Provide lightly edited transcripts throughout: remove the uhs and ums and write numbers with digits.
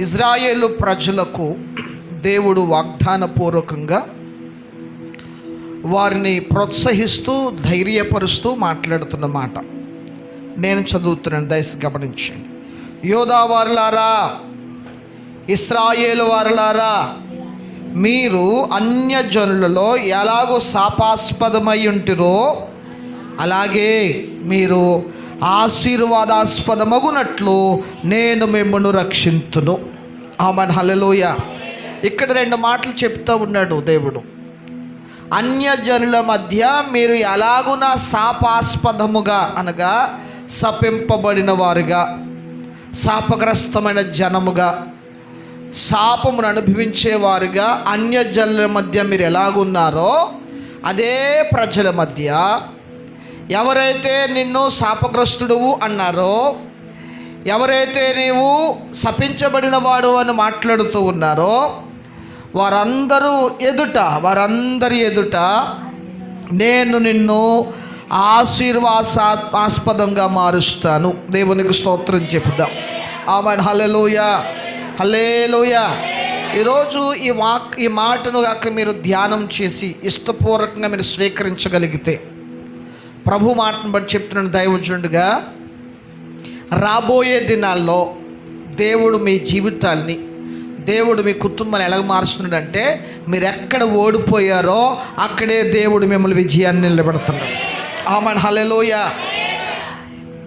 ఇజ్రాయేలు ప్రజలకు దేవుడు వాగ్దానపూర్వకంగా వారిని ప్రోత్సహిస్తూ ధైర్యపరుస్తూ మాట్లాడుతున్న మాట నేను చదువుతున్నాను, దయచేసి గమనించండి. యోధా వారులారా, ఇశ్రాయేలు వారులారా, మీరు అన్యజనులలో ఎలాగో శాపాస్పదమై ఉంటిరో అలాగే మీరు ఆశీర్వాదాస్పదమగునట్లు నేను మిమ్మల్ని రక్షింతును. ఆమేన్, హల్లెలూయా. ఇక్కడ రెండు మాటలు చెప్తూ ఉన్నాడు దేవుడు. అన్యజనుల మధ్య మీరు ఎలాగున శాపాస్పదముగా అనగా శపింపబడిన వారుగా, శాపగ్రస్తమైన జనముగా, శాపమును అనుభవించేవారుగా అన్యజనుల మధ్య మీరు ఎలాగున్నారో అదే ప్రజల మధ్య ఎవరైతే నిన్ను శాపగ్రస్తుడువు అన్నారో, ఎవరైతే నీవు శపించబడిన వాడు అని మాట్లాడుతూ ఉన్నారో వారందరి ఎదుట నేను నిన్ను ఆశీర్వాదాస్పదంగా మారుస్తాను. దేవునికి స్తోత్రం చెప్పుదాం. ఆమేన్, హల్లెలూయా, హల్లెలూయా. ఈరోజు ఈ మాటను కాక మీరు ధ్యానం చేసి ఇష్టపూర్వకంగా మీరు స్వీకరించగలిగితే, ప్రభు మాటను బట్టి చెప్తున్నాను దైవజనుడిగా, రాబోయే దినాల్లో దేవుడు మీ జీవితాల్ని, దేవుడు మీ కుటుంబాన్ని ఎలాగ మారుస్తున్నాడంటే, మీరు ఎక్కడ ఓడిపోయారో అక్కడే దేవుడు మిమ్మల్ని విజయాన్ని నిలబెడుతున్నాడు. ఆమేన్, హల్లెలూయా.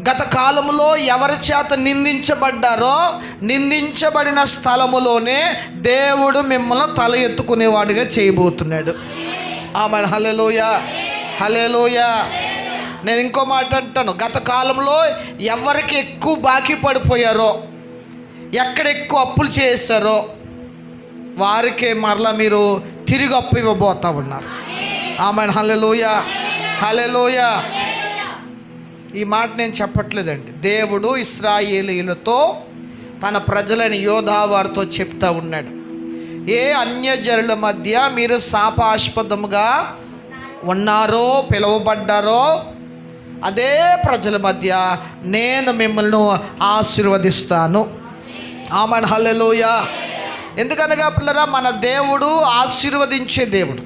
గత కాలంలో ఎవరి చేత నిందించబడ్డారో నిందించబడిన స్థలములోనే దేవుడు మిమ్మల్ని తల ఎత్తుకునేవాడిగా చేయబోతున్నాడు. ఆమేన్, హల్లెలూయా, హల్లెలూయా. నేను ఇంకో మాట అంటాను, గత కాలంలో ఎవరికి ఎక్కువ బాకీ పడిపోయారో, ఎక్కడ ఎక్కువ అప్పులు చేశారో వారికే మరలా మీరు తిరిగి అప్పు ఇవ్వబోతా ఉన్నారు. ఆమేన్, హల్లెలూయా, హల్లెలూయా. ఈ మాట నేను చెప్పట్లేదండి. దేవుడు ఇశ్రాయేలీయులతో తన ప్రజలని యోధా వారితో చెప్తా ఉన్నాడు. ఏ అన్యజనుల మధ్య మీరు శాపాస్పదముగా ఉన్నారో, పిలువబడ్డారో అదే ప్రజల మధ్య నేను మిమ్మల్ని ఆశీర్వదిస్తాను. ఆమేన్, హల్లెలూయా. ఎందుకనగా పిల్లరా, మన దేవుడు ఆశీర్వదించే దేవుడు.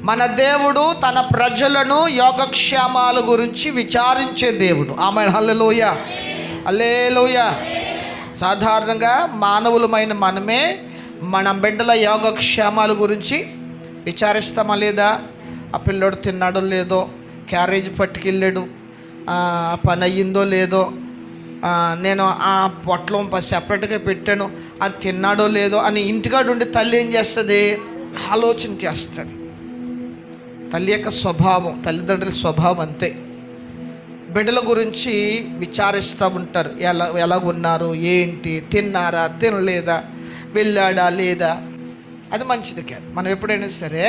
మన దేవుడు తన ప్రజలను యోగక్షేమాల గురించి విచారించే దేవుడు. ఆమేన్, హల్లెలూయా, హల్లెలూయా. సాధారణంగా మానవులమైన మనమే మన బిడ్డల యోగక్షేమాల గురించి విచారిస్తామా లేదా? ఆ పిల్లోడు తిన్నాడో లేదో, క్యారేజ్ పట్టుకెళ్ళాడు, పని అయ్యిందో లేదో, నేను ఆ పొట్లం సెపరేట్గా పెట్టాను, అది తిన్నాడో లేదో అని ఇంటికాడ ఉండి తల్లి ఏం చేస్తుంది? ఆలోచన చేస్తుంది. తల్లి యొక్క స్వభావం, తల్లిదండ్రుల స్వభావం అంతే. బిడ్డల గురించి విచారిస్తూ ఉంటారు. ఎలాగున్నారు, ఏంటి, తిన్నారా, తినలేదా, వెళ్ళాడా లేదా. అది మంచిది కాదు. మనం ఎప్పుడైనా సరే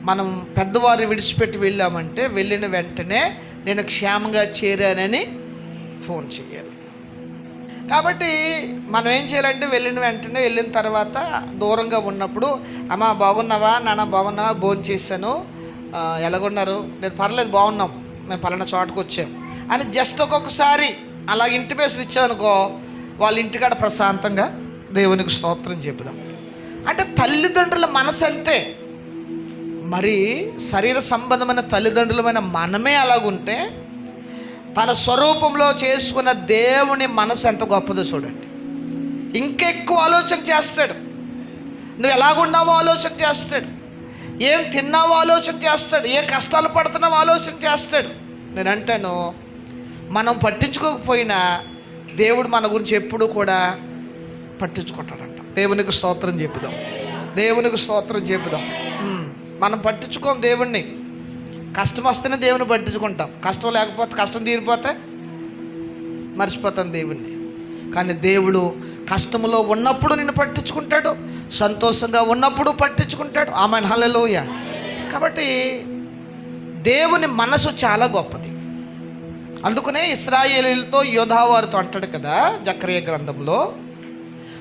మనం పెద్దవారిని విడిచిపెట్టి వెళ్ళామంటే వెళ్ళిన వెంటనే నేను క్షేమంగా చేరానని ఫోన్ చేయాలి. కాబట్టి మనం ఏం చేయాలంటే వెళ్ళిన వెంటనే, వెళ్ళిన తర్వాత దూరంగా ఉన్నప్పుడు, అమ్మ బాగున్నావా, నాన్న బాగున్నావా, భోజనం చేశాను, ఎలాగున్నారు, నేను పర్లేదు బాగున్నాం, మేము పలానా చోటకు వచ్చాం అని జస్ట్ ఒక్కొక్కసారి అలా ఇంటిమేషన్ ఇచ్చామనుకో, వాళ్ళ ఇంటికాడ ప్రశాంతంగా దేవునికి స్తోత్రం చెప్పుదాం. అంటే తల్లిదండ్రుల మనసు అంతే. మరి శరీర సంబంధమైన తల్లిదండ్రులమైన మనమే అలాగుంటే తన స్వరూపంలో చేసుకున్న దేవుని మనసు ఎంత గొప్పదో చూడండి. ఇంకెక్కువ ఆలోచన చేస్తాడు. నువ్వు ఎలాగున్నావో ఆలోచన చేస్తాడు, ఏం తిన్నావో ఆలోచన చేస్తాడు, ఏ కష్టాలు పడుతున్నావో ఆలోచన చేస్తాడు. నేను అంటాను, మనం పట్టించుకోకపోయినా దేవుడు మన గురించి ఎప్పుడూ కూడా పట్టించుకుంటాడంట. దేవునికి స్తోత్రం చెప్పుదాం, దేవునికి స్తోత్రం చెప్పుదాం. మనం పట్టించుకోం దేవుణ్ణి. కష్టం వస్తేనే దేవుని పట్టించుకుంటాం, కష్టం లేకపోతే, కష్టం తీరిపోతే మర్చిపోతాం దేవుణ్ణి. కానీ దేవుడు కష్టంలో ఉన్నప్పుడు నిన్ను పట్టించుకుంటాడు, సంతోషంగా ఉన్నప్పుడు పట్టించుకుంటాడు. ఆమేన్, హల్లెలూయా. కాబట్టి దేవుని మనసు చాలా గొప్పది. అందుకనే ఇశ్రాయేలీయులతో యోధా వారితో అంటాడు కదా జకర్యా గ్రంథంలో,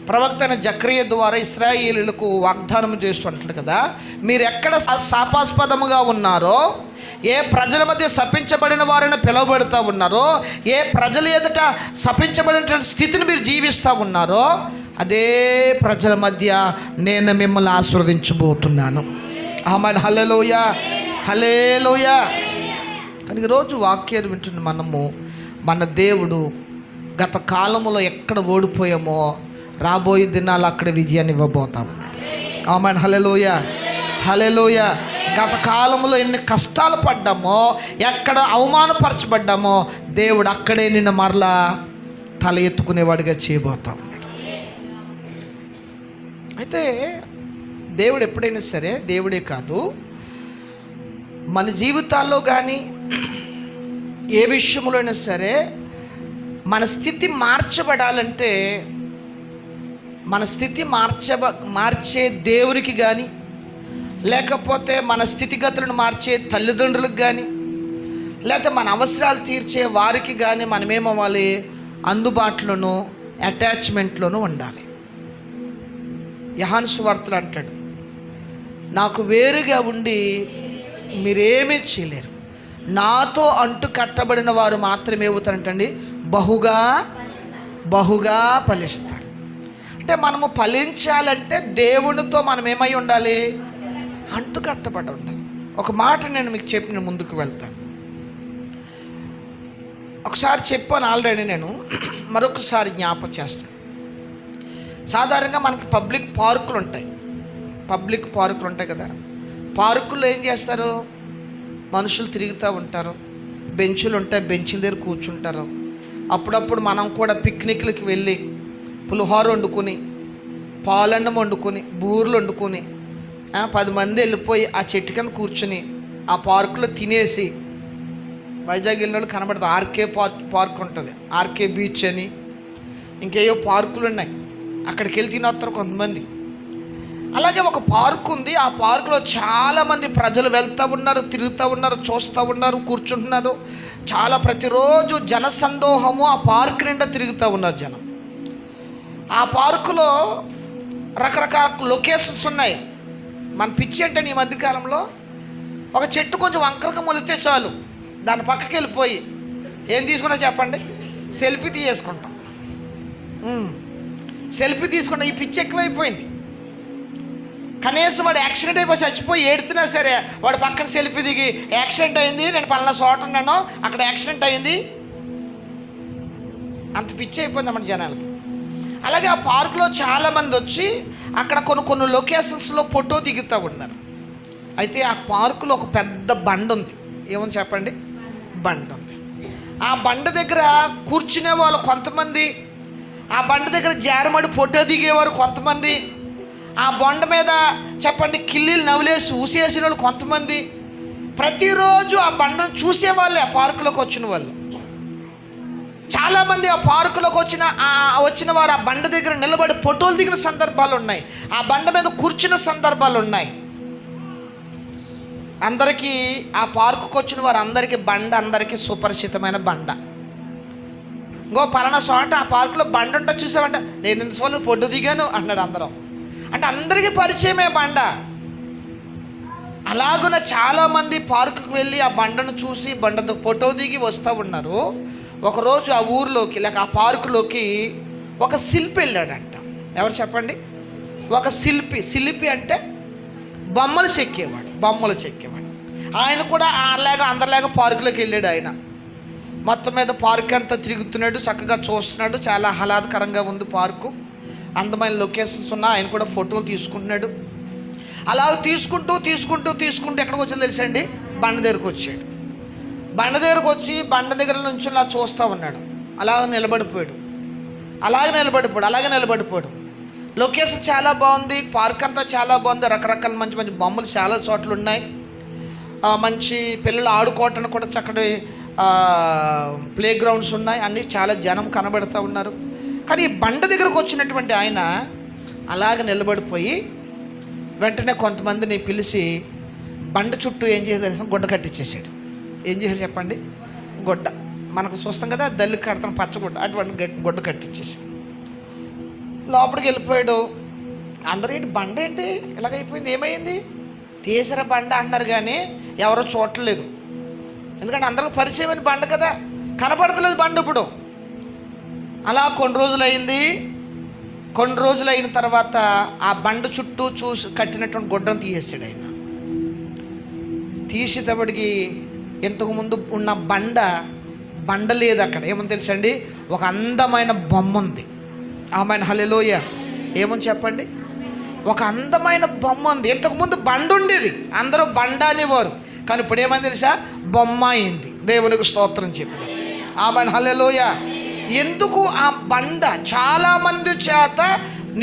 ప్రవక్త అయిన జకరియా ద్వారా ఇశ్రాయేలీయులకు వాగ్దానం చేస్తుంటాడు కదా, మీరు ఎక్కడ శాపాస్పదముగా ఉన్నారో, ఏ ప్రజల మధ్య శపించబడిన వారిని పిలువబడుతూ ఉన్నారో, ఏ ప్రజల ఎదుట శపించబడినటువంటి స్థితిని మీరు జీవిస్తూ ఉన్నారో, అదే ప్రజల మధ్య నేను మిమ్మల్ని ఆశీర్వదించబోతున్నాను. ఆమేన్. హల్లెలూయా, హల్లెలూయా. కానీ ఈరోజు వాక్యాలు వింటున్న మనము, మన దేవుడు గత కాలంలో ఎక్కడ ఓడిపోయామో రాబోయే దినాలు అక్కడ విజయాన్ని ఇవ్వబోతాం. ఆమేన్. హల్లెలూయా, హల్లెలూయా. గత కాలంలో ఎన్ని కష్టాలు పడ్డామో, ఎక్కడ అవమానపరచబడ్డామో, దేవుడు అక్కడే నిన్ను మరలా తల ఎత్తుకునేవాడిగా చేయబోతాం. అయితే దేవుడు ఎప్పుడైనా సరే, దేవుడే కాదు, మన జీవితాల్లో కానీ ఏ విషయంలో అయినా సరే మన స్థితి మార్చబడాలంటే, మన స్థితి మార్చే దేవునికి కానీ, లేకపోతే మన స్థితిగతులను మార్చే తల్లిదండ్రులకు కానీ, లేకపోతే మన అవసరాలు తీర్చే వారికి కానీ మనమేమవ్వాలి? అందుబాటులోనూ అటాచ్మెంట్లోనూ ఉండాలి. యోహాను సువార్తలో అంటాడు, నాకు వేరుగా ఉండి మీరేమీ చేయలేరు, నాతో అంటు కట్టబడిన వారు మాత్రమే అవుతారంటండి బహుగా బహుగా ఫలిస్తారు. అంటే మనము ఫలించాలంటే దేవునితో మనం ఏమై ఉండాలి? అంటు కట్టబడి ఉండాలి. ఒక మాట నేను మీకు చెప్పి నేను ముందుకు వెళ్తాను. ఒకసారి చెప్పాను ఆల్రెడీ, నేను మరొకసారి జ్ఞాపకం చేస్తాను. సాధారణంగా మనకి పబ్లిక్ పార్కులు ఉంటాయి కదా. పార్కుల్లో ఏం చేస్తారు? మనుషులు తిరుగుతూ ఉంటారు, బెంచులు ఉంటాయి, బెంచుల దగ్గర కూర్చుంటారు. అప్పుడప్పుడు మనం కూడా పిక్నిక్లకి వెళ్ళి పులిహోర వండుకొని, పాలన్నం వండుకొని, బూరెలు వండుకొని 10 మంది వెళ్ళిపోయి ఆ చెట్టు కింద కూర్చుని ఆ పార్కులో తినేసి, వైజాగ్ వెళ్ళిన వాళ్ళు కనబడుతుంది, ఆర్కే పార్క్ ఉంటుంది, ఆర్కే బీచ్ అని ఇంకేయో పార్కులు ఉన్నాయి, అక్కడికి వెళ్ళి తినొస్తారు కొంతమంది. అలాగే ఒక పార్క్ ఉంది, ఆ పార్కులో చాలామంది ప్రజలు వెళ్తూ ఉన్నారు, తిరుగుతూ ఉన్నారు, చూస్తూ ఉన్నారు, కూర్చుంటున్నారు. చాలా ప్రతిరోజు జనసందోహము ఆ పార్క్ నిండా తిరుగుతూ ఉన్నారు జనం. ఆ పార్కులో రకరకాల లొకేషన్స్ ఉన్నాయి. మన పిచ్చి అంటే ఈ మధ్యకాలంలో ఒక చెట్టు కొంచెం వంకరగా మొలిస్తే చాలు, దాని పక్కకి వెళ్ళిపోయి ఏం తీసుకున్నా చెప్పండి, సెల్ఫీ తీసేసుకుంటాం. సెల్ఫీ తీసుకున్న ఈ పిచ్చి ఎక్కువైపోయింది. కనీసం వాడు యాక్సిడెంట్ అయిపోయి చచ్చిపోయి ఏడుతున్నా సరే వాడు పక్కన సెల్ఫీ దిగి, యాక్సిడెంట్ అయింది, నేను పలానా చోట ఉన్నాను, అక్కడ యాక్సిడెంట్ అయింది, అంత పిచ్చి అయిపోయింది మన జనాలకి. అలాగే ఆ పార్కులో చాలామంది వచ్చి అక్కడ కొన్ని లొకేషన్స్లో ఫోటో దిగుతూ ఉన్నారు. అయితే ఆ పార్కులో ఒక పెద్ద బండ ఉంది. ఏమని చెప్పండి? బండ ఉంది. ఆ బండ దగ్గర కూర్చునే వాళ్ళు కొంతమంది, ఆ బండ దగ్గర జారమడి ఫోటో దిగేవారు కొంతమంది, ఆ బండ మీద చెప్పండి కిల్లీలు నవ్వులేసి ఊసేసిన వాళ్ళు కొంతమంది. ప్రతిరోజు ఆ బండను చూసేవాళ్ళే ఆ పార్కులోకి వచ్చిన వాళ్ళు. చాలామంది ఆ పార్కులోకి వచ్చిన వారు ఆ బండ దగ్గర నిలబడి ఫోటోలు దిగిన సందర్భాలు ఉన్నాయి, ఆ బండ మీద కూర్చున్న సందర్భాలు ఉన్నాయి. అందరికీ ఆ పార్కుకి వచ్చిన వారు అందరికీ బండ అందరికీ సుపరిచితమైన బండ. ఇంకో పలానా చోట ఆ పార్కులో బండ ఉంటే చూసామంట, నేను ఇంతసేపు ఫోటో దిగాను అన్నాడు అందరం. అంటే అందరికీ పరిచయమే బండ. అలాగున చాలామంది పార్కుకి వెళ్ళి ఆ బండను చూసి బండతో ఫోటో దిగి వస్తూ ఉన్నారు. ఒకరోజు ఆ ఊరిలోకి లేక ఆ పార్కులోకి ఒక శిల్పి వెళ్ళాడంట. ఎవరు చెప్పండి? ఒక శిల్పి అంటే బొమ్మలు చెక్కేవాడు. ఆయన కూడా అందరిలాగా పార్కులోకి వెళ్ళాడు. ఆయన మొత్తం మీద పార్క్ అంతా తిరుగుతున్నాడు, చక్కగా చూస్తున్నాడు, చాలా ఆహ్లాదకరంగా ఉంది పార్కు, అందమైన లొకేషన్స్ ఉన్నాయి. ఆయన కూడా ఫోటోలు తీసుకుంటున్నాడు. అలా తీసుకుంటూ ఎక్కడికి వచ్చాడో తెలుసండి? బండ దగ్గరకు వచ్చాడు. బండ దగ్గరకు వచ్చి బండ దగ్గర నుంచి అలా చూస్తూ ఉన్నాడు. అలాగే నిలబడిపోయాడు. లొకేషన్ చాలా బాగుంది, పార్క్ అంతా చాలా బాగుంది, రకరకాల మంచి మంచి బొమ్మలు చాలా చోట్ల ఉన్నాయి, మంచి పిల్లలు ఆడుకోవటానికి కూడా చక్కటి ప్లే గ్రౌండ్స్ ఉన్నాయి, అన్నీ చాలా జనం కనబడుతూ ఉన్నారు. కానీ ఈ బండ దగ్గరకు వచ్చినటువంటి ఆయన అలాగ నిలబడిపోయి వెంటనే కొంతమందిని పిలిచి బండ చుట్టూ ఏం చేయాలి? గుడ్డ కట్టించేసాడు. ఏం చేశాడు చెప్పండి? గుడ్డ, మనకు చూస్తాం కదా దల్లి కడతాం పచ్చగుడ్డ, అటువంటి గుడ్డ కట్టించేసాడు. లోపలికి వెళ్ళిపోయాడు. అందరూ ఏంటి బండ ఏంటి ఇలాగైపోయింది, ఏమైంది, తీసిన బండ అంటున్నారు కానీ ఎవరో చూడలేదు. ఎందుకంటే అందరికి పరిచయమైన బండ కదా, కనపడతలేదు బండ ఇప్పుడు. అలా కొన్ని రోజులు అయింది. కొన్ని రోజులు అయిన తర్వాత ఆ బండ చుట్టూ చూసి కట్టినటువంటి గుడ్డను తీసేసాడు ఆయన. తీసేటప్పటికి ఇంతకుముందు ఉన్న బండ లేదు అక్కడ. ఏమని తెలుసండి, ఒక అందమైన బొమ్మ ఉంది. Amen hallelujah. ఏమని చెప్పండి, ఒక అందమైన బొమ్మ ఉంది. ఇంతకుముందు బండ ఉండేది, అందరూ బండ అనేవారు, కానీ ఇప్పుడు ఏమని తెలుసా, బొమ్మ అయింది. దేవునికి స్తోత్రం చెప్పి. Amen hallelujah. ఎందుకు ఆ బండ చాలామంది చేత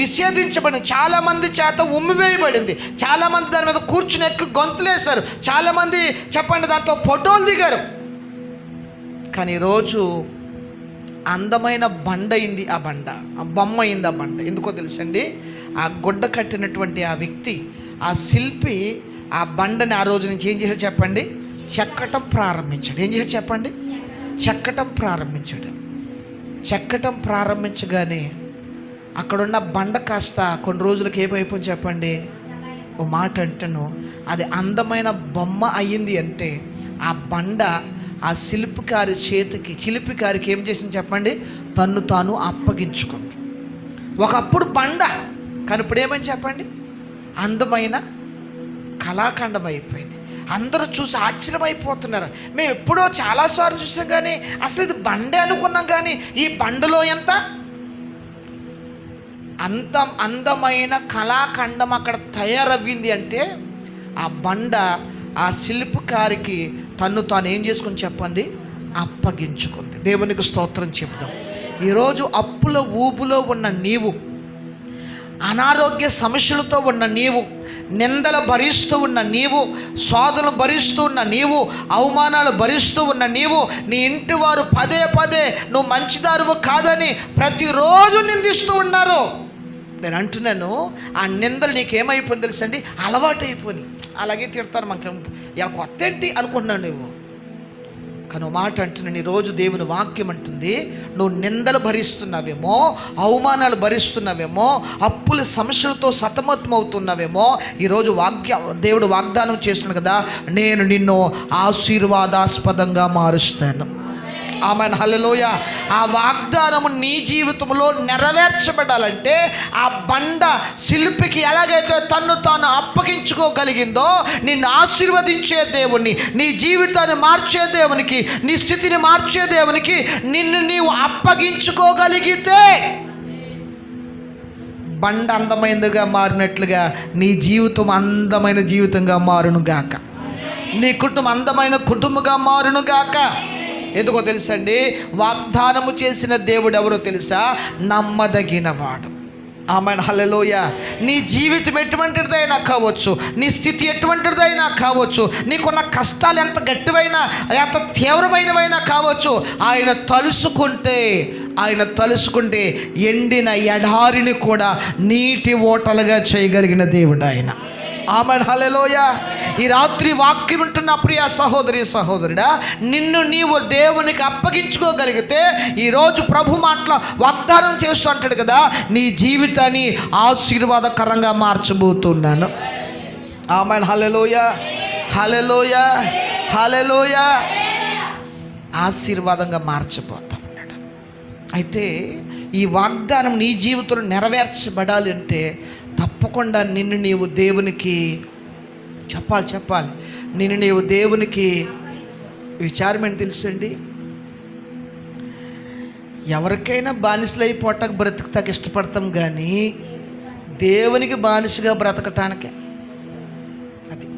నిషేధించబడింది, చాలామంది చేత ఉమ్మివేయబడింది, చాలామంది దాని మీద కూర్చుని ఎక్కి గొంతులేశారు, చాలామంది చెప్పండి దాంతో ఫోటోలు దిగారు. కానీ ఈరోజు అందమైన బండ అయింది ఆ బండ, ఆ బొమ్మ అయింది ఆ బండ. ఎందుకో తెలుసండి, ఆ గుడ్డ కట్టినటువంటి ఆ వ్యక్తి, ఆ శిల్పి ఆ బండని ఆ రోజు నుంచి ఏం చేశాడు చెప్పండి, చెక్కటం ప్రారంభించాడు. ఏం చేశాడు చెప్పండి, చెక్కటం ప్రారంభించాడు. చెక్కటం ప్రారంభించగానే అక్కడున్న బండ కాస్త కొన్ని రోజులకి ఏమైపోయింది చెప్పండి, ఓ మాట అంటాను, అది అందమైన బొమ్మ అయ్యింది. అంటే ఆ బండ ఆ శిల్పికారి చేతికి, శిల్పికారికి ఏం చేసింది చెప్పండి, తన్ను తాను అప్పగించుకుంది. ఒకప్పుడు బండ, కానీ ఇప్పుడు ఏమని చెప్పండి, అందమైన కళాఖండం అయిపోయింది. అందరూ చూసి ఆశ్చర్యమైపోతున్నారు. మేము ఎప్పుడో చాలాసార్లు చూసాం కానీ అసలు ఇది బండే అనుకున్నాం, కానీ ఈ బండలో ఎంత అందమైన కళాఖండం అక్కడ తయారవ్వింది. అంటే ఆ బండ ఆ శిల్పకారికి తన్ను తాను ఏం చేసుకుని చెప్పండి, అప్పగించుకుంది. దేవునికి స్తోత్రం చెప్దాం. ఈరోజు అప్పుల ఊబులో ఉన్న నీవు, అనారోగ్య సమస్యలతో ఉన్న నీవు, నిందలు భరిస్తూ ఉన్న నీవు, శోధనలు భరిస్తూ ఉన్న నీవు, అవమానాలు భరిస్తూ ఉన్న నీవు, నీ ఇంటి వారు పదే పదే నువ్వు మంచిదారువు కాదని ప్రతిరోజు నిందిస్తూ ఉన్నారు. నేను అంటున్నాను, ఆ నిందలు నీకేమైపోయింది తెలుసండి, అలవాటు అయిపోయి అలాగే తిడతారు. మనకు ఇలా కొత్త ఏంటి అనుకుంటున్నాను నువ్వు, కానీ మాట అంటున్నాను, ఈరోజు దేవుని వాక్యం అంటుంది, నువ్వు నిందలు భరిస్తున్నావేమో, అవమానాలు భరిస్తున్నావేమో, అప్పుల సమస్యలతో సతమతం అవుతున్నావేమో, ఈరోజు దేవుడు వాగ్దానం చేస్తున్నాడు కదా, నేను నిన్ను ఆశీర్వాదాస్పదంగా మారుస్తాను. Amen hallelujah. ఆ వాగ్దానము నీ జీవితంలో నెరవేర్చబడాలంటే ఆ బండ శిల్పికి ఎలాగైతే తన్ను తాను అప్పగించుకోగలిగిందో, నిన్ను ఆశీర్వదించే దేవుని, నీ జీవితాన్ని మార్చే దేవునికి, నీ స్థితిని మార్చే దేవునికి నిన్ను నీవు అప్పగించుకోగలిగితే బండ అందమైనదిగా మారినట్లుగా నీ జీవితం అందమైన జీవితంగా మారునుగాక, నీ కుటుంబం అందమైన కుటుంబంగా మారునుగాక. ఎందుకో తెలుసండి, వాగ్దానము చేసిన దేవుడు ఎవరో తెలుసా, నమ్మదగినవాడు. Amen hallelujah. నీ జీవితం ఎటువంటిదైనా కావచ్చు, నీ స్థితి ఎటువంటిదైనా కావచ్చు, నీకున్న కష్టాలు ఎంత గట్టివైనా ఎంత తీవ్రమైనవైనా కావచ్చు, ఆయన తలుసుకుంటే ఎండిన ఎడారిని కూడా నీటి ఓటలుగా చేయగలిగిన దేవుడు ఆయన. Amen hallelujah. ఈ రాత్రి వాక్యం ఉంటున్న ప్రియ సహోదరి సహోదరుడా, నిన్ను నీవు దేవునికి అప్పగించుకోగలిగితే ఈరోజు ప్రభు మాటల వాగ్దానం చేస్తూ అంటాడు కదా, నీ జీవితాన్ని ఆశీర్వాదకరంగా మార్చబోతున్నాను. ఆమెన్ హల్లెలూయా, హల్లెలూయా, హల్లెలూయా. ఆశీర్వాదంగా మార్చబోతున్నాడు. అయితే ఈ వాగ్దానం నీ జీవితంలో నెరవేర్చబడాలి అంటే తప్పకుండా నిన్ను నీవు దేవునికి చెప్పాలి. నిన్ను నీవు దేవునికి విచారం ఏంటి తెలుసండి, ఎవరికైనా బానిసలైపోవటానికి బ్రతుకుతాకి ఇష్టపడతాం, కానీ దేవునికి బానిసగా బ్రతకటానికే. అది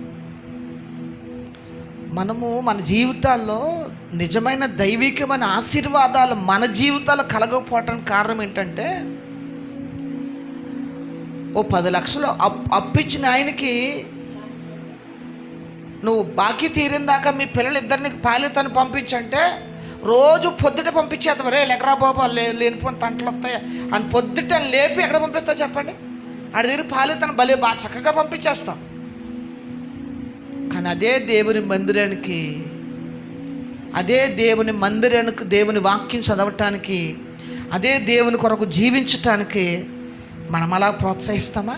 మనము మన జీవితాల్లో నిజమైన దైవికమైన ఆశీర్వాదాలు మన జీవితాలు కలగకపోవటానికి కారణం ఏంటంటే, ఓ 10 లక్షలు అప్పిచ్చిన ఆయనకి నువ్వు బాకీ తీరిన దాకా మీ పిల్లలిద్దరిని పాలితను పంపించంటే రోజు పొద్దుట పంపించేస్తావు. రే ఎకరా బాబా లేనిపోయిన తంటలు వస్తాయి అని పొద్దుట లేపి ఎక్కడ పంపిస్తావు చెప్పండి, ఆడి దగ్గర పాలితను భలే బాగా చక్కగా పంపించేస్తాం. కానీ అదే దేవుని మందిరానికి దేవుని వాక్యం చదవటానికి, అదే దేవుని కొరకు జీవించటానికి మనం అలా ప్రోత్సహిస్తామా?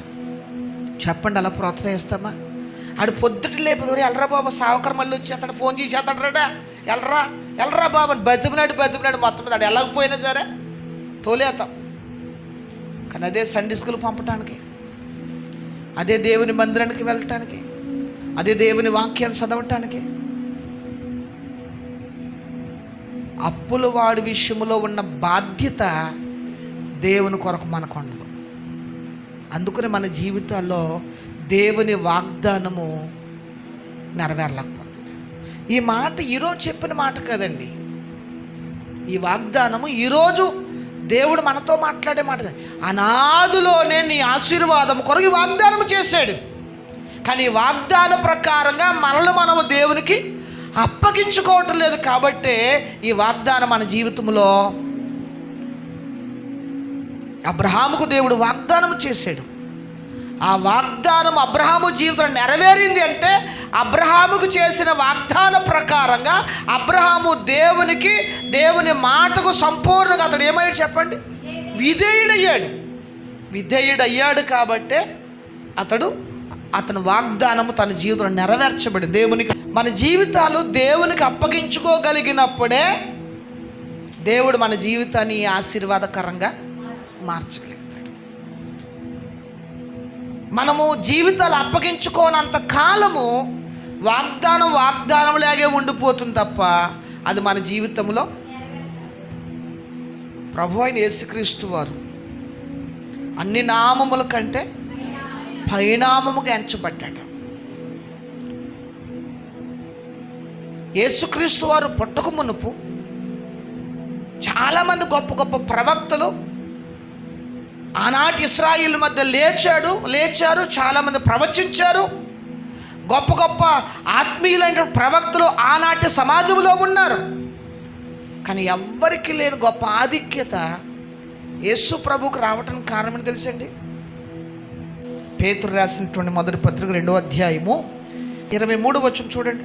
చెప్పండి, అలా ప్రోత్సహిస్తామా? ఆడు పొద్దుట లేపదు, ఎల్లరా బాబా సావకర్ మళ్ళీ వచ్చేస్తాడు, ఫోన్ చేసేస్తాడు, రాడా ఎల్లరా బాబా అని బతిమినాడు మొత్తం మీద ఆడు వెళ్ళకపోయినా సరే తోలేస్తాం. కానీ అదే సండే స్కూల్ పంపటానికి, అదే దేవుని మందిరానికి వెళ్ళటానికి, అదే దేవుని వాక్యాన్ని చదవటానికి, అప్పుల వాడి విషయంలో ఉన్న బాధ్యత దేవుని కొరకు మనకు ఉండదు. అందుకని మన జీవితాల్లో దేవుని వాగ్దానము నెరవేరలేకపోతుంది. ఈ మాట ఈరోజు చెప్పిన మాట కదండి, ఈ వాగ్దానము ఈరోజు దేవుడు మనతో మాట్లాడే మాట. అనాదిలోనే నీ ఆశీర్వాదం కొరకు ఈ వాగ్దానం చేశాడు. కానీ ఈ వాగ్దాన ప్రకారంగా మనము దేవునికి అప్పగించుకోవటం లేదు. కాబట్టే ఈ వాగ్దానం మన జీవితంలో, అబ్రహాముకు దేవుడు వాగ్దానం చేశాడు. ఆ వాగ్దానం అబ్రహాము జీవితంలో నెరవేరింది అంటే అబ్రహాముకు చేసిన వాగ్దాన ప్రకారంగా అబ్రహాము దేవుని మాటకు సంపూర్ణంగా అతడు ఏమయ్యాడు చెప్పండి? విధేయుడయ్యాడు. కాబట్టే అతని వాగ్దానము తన జీవితంలో నెరవేర్చబడి దేవునికి, మన జీవితాలు దేవునికి అప్పగించుకోగలిగినప్పుడే దేవుడు మన జీవితాన్ని ఆశీర్వాదకరంగా మార్చగలుగుతాడు. మనము జీవితాలు అప్పగించుకోనంత కాలము వాగ్దానంలాగే ఉండిపోతుంది తప్ప అది మన జీవితంలో. ప్రభు అయిన యేసుక్రీస్తు వారు అన్ని నామముల కంటే పైనామముగా ఎంచబడ్డాడు. యేసుక్రీస్తు వారు పుట్టక మునుపు చాలామంది గొప్ప గొప్ప ప్రవక్తలు ఆనాటి ఇశ్రాయేలు మధ్య లేచారు. చాలామంది ప్రవచించారు. గొప్ప గొప్ప ఆత్మీయులైన ప్రవక్తలు ఆనాటి సమాజంలో ఉన్నారు. కానీ ఎవ్వరికి లేని గొప్ప ఆధిక్యత యేసు ప్రభువుకు రావటానికి కారణమని తెలుసండి. పేతురు రాసినటువంటి మొదటి పత్రిక 2వ అధ్యాయము 23వ వచనం చూడండి.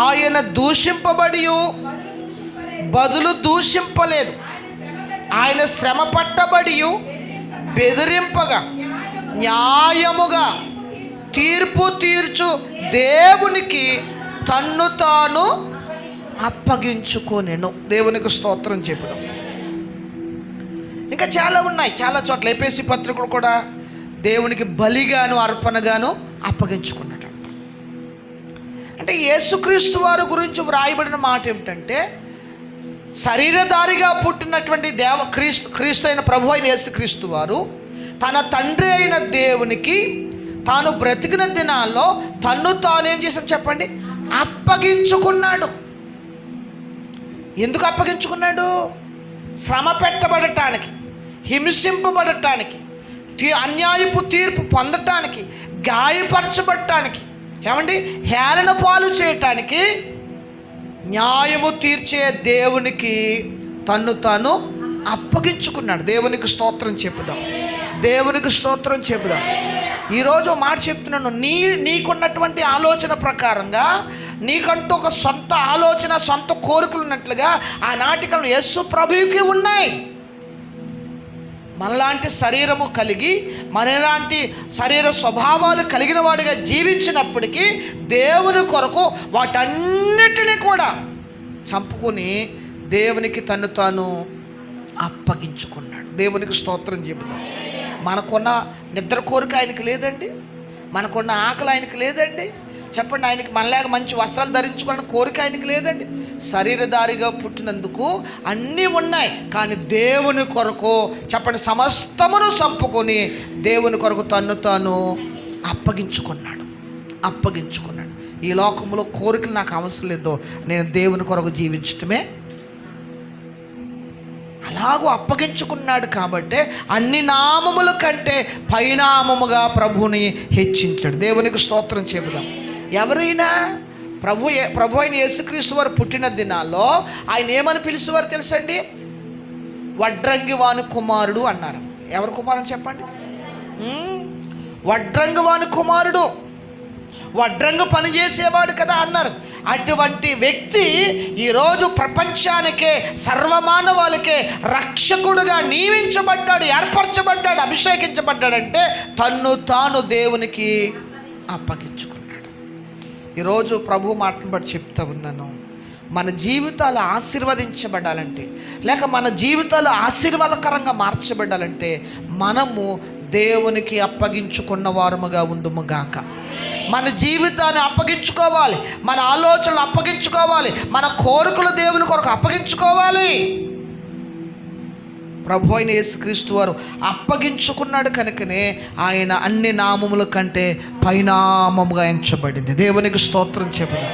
ఆయన దూషింపబడి బదులు దూషింపలేదు, ఆయన శ్రమ పట్టబడి బెదిరింపగా న్యాయముగా తీర్పు తీర్చు దేవునికి తన్ను తాను అప్పగించుకొనెను. దేవునికి స్తోత్రం చెప్పుదాం. ఇంకా చాలా ఉన్నాయి, చాలా చోట్ల. ఎఫెసీ పత్రికలు కూడా దేవునికి బలిగాను అర్పణగాను అప్పగించుకున్నట్టు. అంటే యేసుక్రీస్తు వారి గురించి వ్రాయబడిన మాట ఏమిటంటే, శరీరధారిగా పుట్టినటువంటి క్రీస్తు అయిన ప్రభు అయిన యేసుక్రీస్తు వారు తన తండ్రి అయిన దేవునికి తాను బ్రతికిన దినాల్లో తన్ను తానేం చేశాను చెప్పండి? అప్పగించుకున్నాడు. ఎందుకు అప్పగించుకున్నాడు? శ్రమ పెట్టబడటానికి, హింసింపబడటానికి, అన్యాయపు తీర్పు పొందటానికి, గాయపరచబడటానికి, ఏమండి హేళన పాలు చేయటానికి, న్యాయము తీర్చే దేవునికి తన్ను తాను అప్పగించుకున్నాడు. దేవునికి స్తోత్రం చెప్పుదాం. దేవునికి స్తోత్రం చెప్పుదాం. ఈరోజు మాట చెప్తున్నాను, నీకున్నటువంటి ఆలోచన ప్రకారంగా నీకంటూ ఒక సొంత ఆలోచన, సొంత కోరికలు ఉన్నట్లుగా ఆనాటి కాలంలో యేసు ప్రభువుకి ఉన్నాయి. మనలాంటి శరీరము కలిగి, మనలాంటి శరీర స్వభావాలు కలిగిన వాడిగా జీవించినప్పటికీ దేవుని కొరకు వాటన్నిటినీ కూడా చంపుకొని దేవునికి తను తాను అప్పగించుకున్నాడు. దేవునికి స్తోత్రం చెబుదాం. మనకున్న నిద్ర కోరిక ఆయనకి లేదండి, మనకున్న ఆకలి ఆయనకి లేదండి. చెప్పండి, ఆయనకి మనలాగా మంచి వస్త్రాలు ధరించుకోవాలని కోరిక ఆయనకి లేదండి. శరీరధారిగా పుట్టినందుకు అన్నీ ఉన్నాయి. కానీ దేవుని కొరకు చెప్పండి సమస్తమును చంపుకొని దేవుని కొరకు తన్ను తాను అప్పగించుకున్నాడు. ఈ లోకంలో కోరికలు నాకు అవసరం లేదు, నేను దేవుని కొరకు జీవించటమే. అలాగూ అప్పగించుకున్నాడు. కాబట్టి అన్ని నామముల కంటే పైనామముగా ప్రభువుని హెచ్చించాడు. దేవునికి స్తోత్రం చెబుదాం. ఎవరైనా ప్రభు అయిన యేసుక్రీస్తు వారు పుట్టిన దినాల్లో ఆయన ఏమని పిలిచేవారు తెలుసండి? వడ్రంగి వాని కుమారుడు అన్నారు. ఎవరు కుమారుడు చెప్పండి? వడ్రంగి వాని కుమారుడు. వడ్రంగు పనిచేసేవాడు కదా అన్నారు. అటువంటి వ్యక్తి ఈరోజు ప్రపంచానికే, సర్వమానవాళికే రక్షకుడుగా నియమించబడ్డాడు, ఏర్పరచబడ్డాడు, అభిషేకించబడ్డాడంటే తన్ను తాను దేవునికి అప్పగించుకున్నాడు. ఈరోజు ప్రభు మాటను బట్టి చెప్తా ఉన్నాను, మన జీవితాలు ఆశీర్వదించబడాలంటే, లేక మన జీవితాలు ఆశీర్వాదకరంగా మార్చబడాలంటే మనము దేవునికి అప్పగించుకున్న వారముగా ఉందుముగాక. మన జీవితాన్ని అప్పగించుకోవాలి, మన ఆలోచనలు అప్పగించుకోవాలి, మన కోరికలు దేవుని కొరకు అప్పగించుకోవాలి. ప్రభు అయిన యేసుక్రీస్తు వారు అప్పగించుకున్నాడు కనుకనే ఆయన అన్ని నామముల కంటే పైనామముగా ఎంచబడింది. దేవునికి స్తోత్రం చెప్పుదాం.